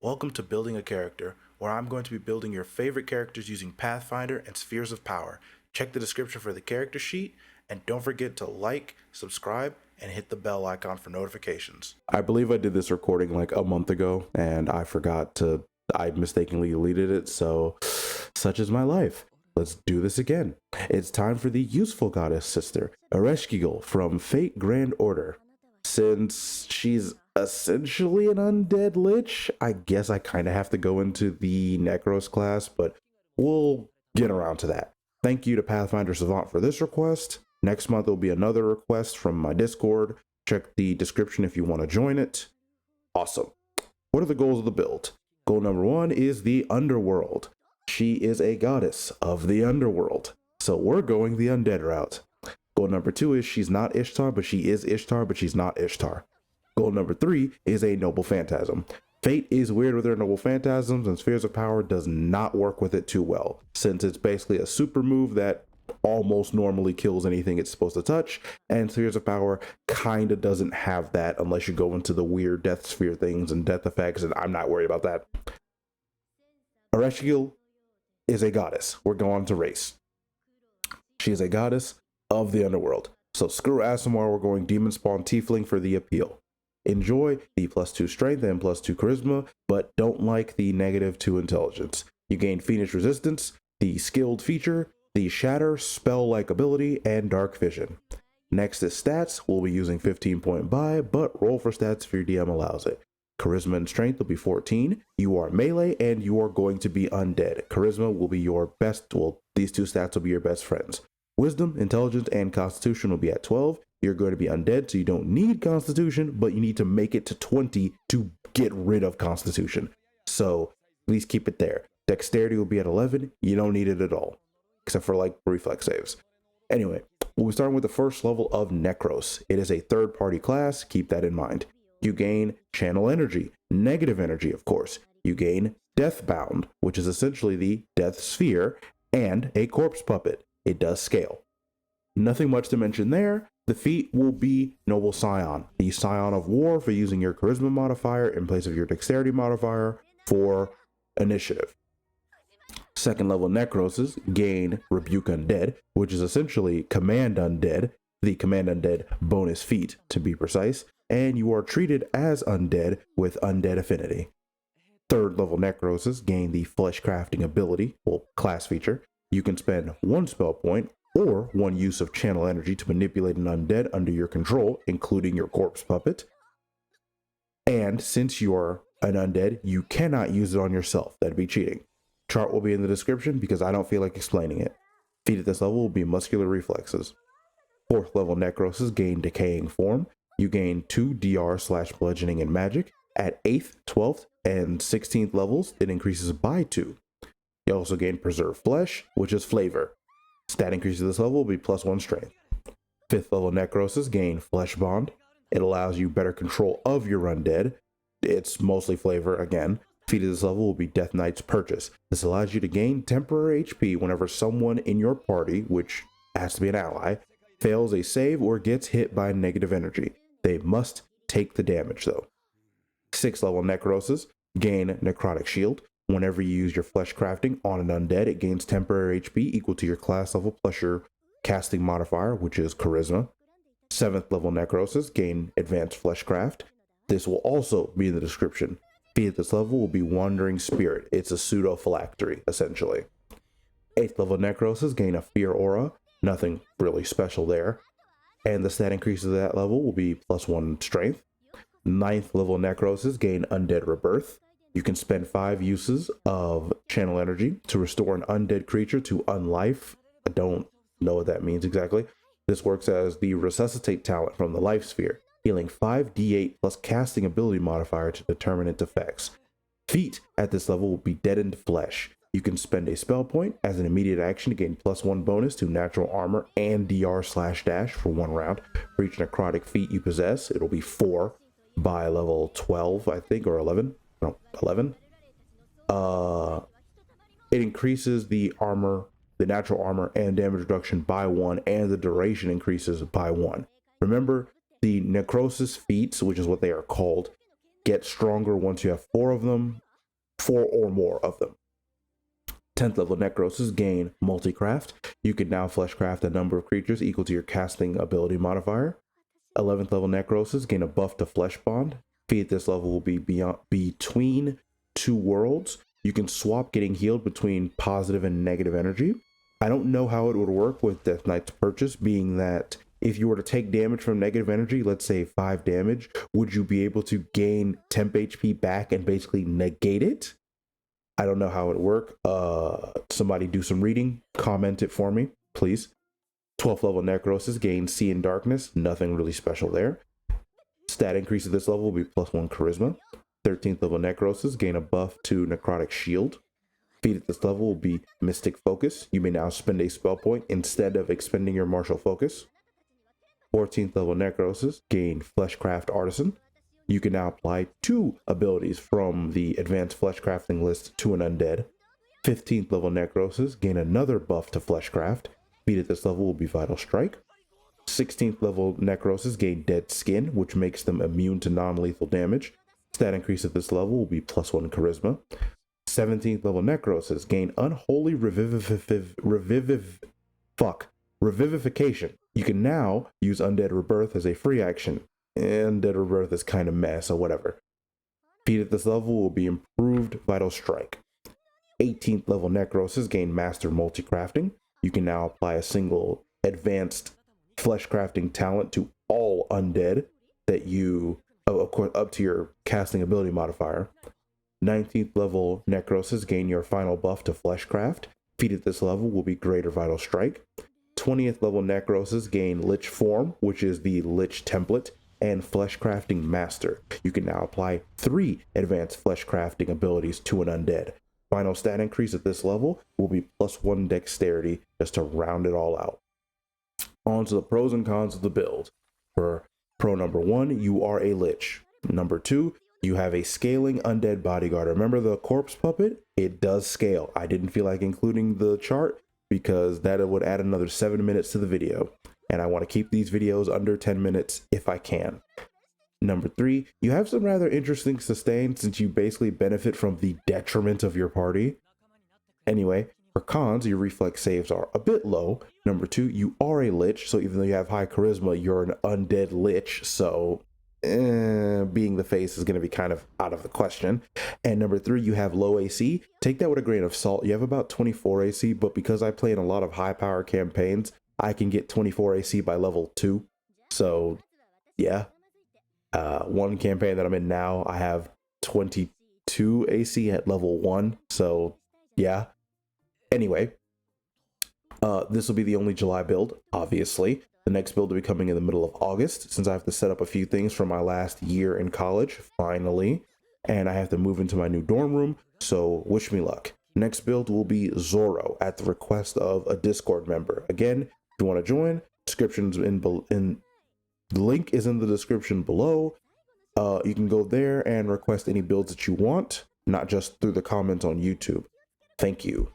Welcome to Building a Character, where I'm going to be building your favorite characters using Pathfinder and Spheres of Power. Check the description for the character sheet, and don't forget to like, subscribe, and hit the bell icon for notifications. I believe I did this recording like a month ago, and I mistakenly deleted it, so such is my life. Let's do this again. It's time for the useful goddess sister, Ereshkigal from Fate Grand Order. Since she's essentially an undead lich, I guess I kind of have to go into the Necros class, but we'll get around to that. Thank you to Pathfinder Savant for this request. Next month will be another request from my Discord. Check the description if you want to join it. Awesome. What are the goals of the build? Goal number 1 is the Underworld. She is a goddess of the Underworld, so we're going the undead route. Goal number 2 is she's not Ishtar, but she is Ishtar, but she's not Ishtar. Goal number 3 is a noble phantasm. Fate is weird with her noble phantasms, and Spheres of Power does not work with it too well, since it's basically a super move that almost normally kills anything it's supposed to touch, and Spheres of Power kinda doesn't have that unless you go into the weird death sphere things and death effects, and I'm not worried about that. Ereshkigal is a goddess. We're going to race. She is a goddess of the underworld. So screw Asimar, we're going Demon Spawn Tiefling for the appeal. Enjoy the +2 strength and +2 charisma, but don't like the -2 intelligence. You gain Fiendish resistance, the skilled feature, the shatter, spell-like ability, and dark vision. Next is stats. We'll be using 15-point buy, but roll for stats if your DM allows it. Charisma and strength will be 14. You are melee and you are going to be undead. Charisma will be your best, well, these two stats will be your best friends. Wisdom, intelligence, and constitution will be at 12. You're going to be undead, so you don't need constitution, but you need to make it to 20 to get rid of constitution. So please keep it there. Dexterity will be at 11. You don't need it at all, except for like reflex saves. Anyway, we'll be starting with the first level of Necros. It is a third-party class. Keep that in mind. You gain channel energy, negative energy, of course. You gain Deathbound, which is essentially the death sphere, and a corpse puppet. It does scale. Nothing much to mention there. The feat will be Noble Scion, the Scion of War for using your charisma modifier in place of your dexterity modifier for initiative. Second level Necroses gain Rebuke Undead, which is essentially Command Undead, the Command Undead bonus feat to be precise, and you are treated as undead with undead affinity. Third level Necroses gain the Flesh Crafting ability, well, class feature. You can spend 1 spell point or 1 use of channel energy to manipulate an undead under your control, including your corpse puppet. And since you are an undead, you cannot use it on yourself. That'd be cheating. Chart will be in the description because I don't feel like explaining it. Feat at this level will be muscular reflexes. Fourth level Necroses gain Decaying Form. You gain 2 DR/bludgeoning and magic. At 8th, 12th, and 16th levels, it increases by 2. You also gain Preserve Flesh, which is flavor. Stat increase to this level will be +1 strength. 5th level Necroses gain Flesh Bond. It allows you better control of your undead. It's mostly flavor again. Feat of this level will be Death Knight's Purchase. This allows you to gain temporary HP whenever someone in your party, which has to be an ally, fails a save or gets hit by negative energy. They must take the damage though. 6th level Necroses gain Necrotic Shield. Whenever you use your flesh crafting on an undead, it gains temporary HP equal to your class level plus your casting modifier, which is charisma. 7th level Necroses gain advanced fleshcraft. This will also be in the description. Feat at this level will be Wandering Spirit. It's a pseudo phylactery, essentially. 8th level Necroses gain a fear aura. Nothing really special there. And the stat increase of that level will be +1 strength. 9th level Necroses gain Undead Rebirth. You can spend 5 uses of channel energy to restore an undead creature to unlife. I don't know what that means exactly. This works as the resuscitate talent from the life sphere, healing 5d8 plus casting ability modifier to determine its effects. Feat at this level will be Deadened Flesh. You can spend a spell point as an immediate action to gain +1 bonus to natural armor and DR/dash for 1 round. For each necrotic feat you possess, it'll be 4 by level 12, I think, or 11. No, 11. It increases the armor, the natural armor and damage reduction by 1, and the duration increases by 1. Remember, the necrosis feats, which is what they are called, get stronger once you have 4 of them. 4 or more of them. 10th level Necrosis, gain multi-craft. You can now fleshcraft a number of creatures equal to your casting ability modifier. 11th level Necrosis, gain a buff to Flesh Bond. Feat at this level will be between 2 worlds. You can swap getting healed between positive and negative energy. I don't know how it would work with Death Knight's purchase, being that if you were to take damage from negative energy, let's say 5 damage, would you be able to gain temp HP back and basically negate it? I don't know how it would work. Somebody do some reading, comment it for me, please. 12th level Necrosis, gain See in Darkness, nothing really special there. Stat increase at this level will be +1 Charisma. 13th level Necrosis, gain a buff to Necrotic Shield. Feat at this level will be Mystic Focus. You may now spend a spell point instead of expending your martial focus. 14th level Necrosis, gain Fleshcraft Artisan. You can now apply 2 abilities from the advanced fleshcrafting list to an undead. 15th level Necrosis, gain another buff to Fleshcraft. Feat at this level will be Vital Strike. 16th level Necrosis, gain Dead Skin, which makes them immune to non-lethal damage. Stat increase at this level will be +1 Charisma. 17th level Necrosis, gain Unholy Revivification. You can now use Undead Rebirth as a free action. And Undead Rebirth is kind of meh, so whatever. Feat at this level will be Improved Vital Strike. 18th level Necrosis, gain Master Multicrafting. You can now apply a single advanced fleshcrafting talent to all undead that you, of course, up to your casting ability modifier. 19th level Necrosis, gain your final buff to Fleshcraft. Feat at this level will be Greater Vital Strike. 20th level Necrosis, gain Lich Form, which is the Lich template, and Fleshcrafting Master. You can now apply 3 advanced fleshcrafting abilities to an undead. Final stat increase at this level will be +1 Dexterity, just to round it all out. On to the pros and cons of the build. For pro number 1, you are a Lich. Number 2, you have a scaling undead bodyguard. Remember the corpse puppet? It does scale. I didn't feel like including the chart because that would add another 7 minutes to the video. And I want to keep these videos under 10 minutes if I can. Number 3, you have some rather interesting sustain since you basically benefit from the detriment of your party. Anyway, for cons, your reflex saves are a bit low. Number 2, you are a Lich, so even though you have high charisma, you're an undead Lich, so being the face is going to be kind of out of the question. And number 3, you have low AC. Take that with a grain of salt. You have about 24 AC, but because I play in a lot of high power campaigns, I can get 24 AC by level 2. So yeah, one campaign that I'm in now, I have 22 AC at level 1. So yeah. Anyway, this will be the only July build, obviously. The next build will be coming in the middle of August, since I have to set up a few things from my last year in college, finally. And I have to move into my new dorm room, so wish me luck. Next build will be Zoro at the request of a Discord member. Again, if you want to join, description's the link is in the description below. You can go there and request any builds that you want, not just through the comments on YouTube. Thank you.